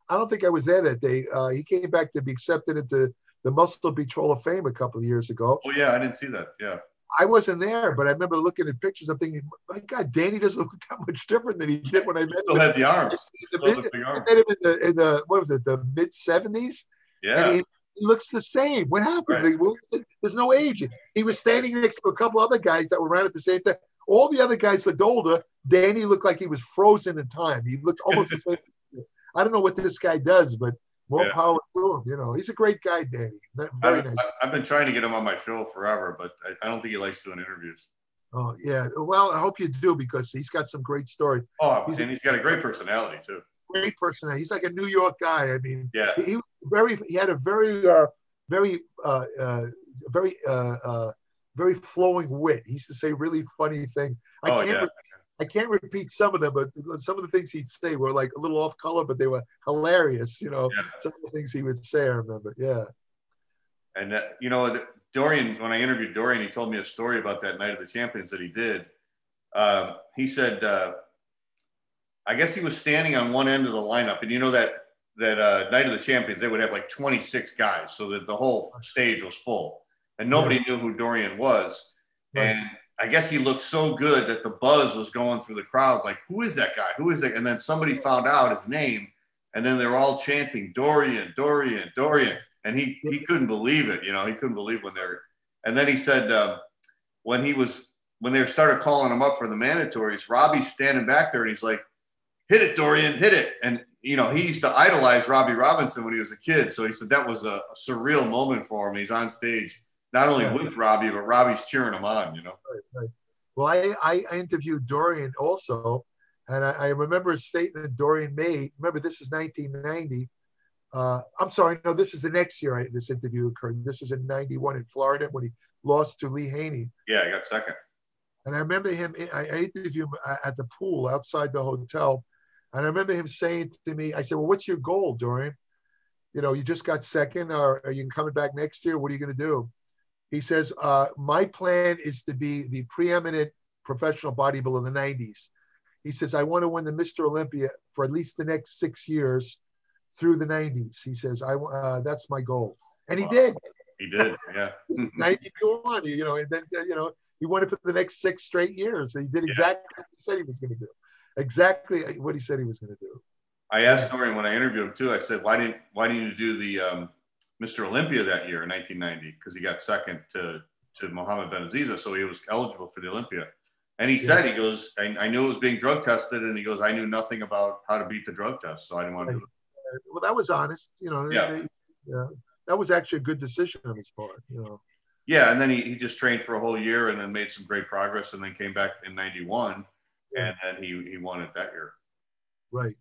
I don't think I was there that day. He came back to be accepted into the Muscle Beach Hall of Fame a couple of years ago. Oh, yeah, I didn't see that. Yeah. I wasn't there, but I remember looking at pictures. I'm thinking, my God, Danny doesn't look that much different than he did when I met him. Still had the arms. I met him in the what was it, the mid-70s? Yeah. And he looks the same. What happened? Right. There's no age. He was standing next to a couple other guys that were around at the same time. All the other guys looked older. Danny looked like he was frozen in time. He looked almost the same. I don't know what this guy does, but more power to him. He's a great guy, Danny. Very nice. I've been trying to get him on my show forever, but I don't think he likes doing interviews. Oh yeah. Well, I hope you do because he's got some great stories. Oh, he's got a great personality too. Great personality. He's like a New York guy. I mean, yeah. He had a very flowing wit. He used to say really funny things. I can't repeat some of them, but some of the things he'd say were like a little off color, but they were hilarious. You know, some of the things he would say, I remember. Yeah. And you know, Dorian, when I interviewed Dorian, he told me a story about that Night of the Champions that he did. He said, I guess he was standing on one end of the lineup, and you know that Night of the Champions, they would have like 26 guys, so that the whole stage was full, and nobody knew who Dorian was. Right. And I guess he looked so good that the buzz was going through the crowd, like, who is that guy? Who is that? And then somebody found out his name, and then they're all chanting, Dorian, Dorian, Dorian. And he couldn't believe it. You know, he couldn't believe when they're, and then he said, when they started calling him up for the mandatories, Robbie's standing back there and he's like, hit it, Dorian, hit it. And, you know, he used to idolize Robbie Robinson when he was a kid. So he said that was a surreal moment for him. He's on stage, not only with Robbie, but Robbie's cheering him on, you know? Right. Well, I interviewed Dorian also, and I remember a statement Dorian made. Remember, this is 1990. I'm sorry, no, this is the next year this interview occurred. This is in 91 in Florida when he lost to Lee Haney. Yeah, I got second. And I remember I interviewed him at the pool outside the hotel. And I remember him saying to me, I said, well, what's your goal, Dorian? You know, you just got second, or are you coming back next year? What are you going to do? He says, my plan is to be the preeminent professional bodybuilder in the 90s. He says, I want to win the Mr. Olympia for at least the next 6 years through the 90s. He says, that's my goal. And he did. He did, yeah. 92 on, you know, and then, you know, he won it for the next 6 straight years. He did exactly what he said he was going to do. Exactly what he said he was going to do. I asked Dorian when I interviewed him too, I said, why didn't you do the Mr. Olympia that year in 1990? Because he got second to Mohamed Benaziza, so he was eligible for the Olympia. And he said, he goes, I knew it was being drug tested, and he goes, I knew nothing about how to beat the drug test, so I didn't want to do it. Well, that was honest, you know. That was actually a good decision on his part, you know. Yeah, and then he just trained for a whole year and then made some great progress, and then came back in 91, and then he won it that year. Right.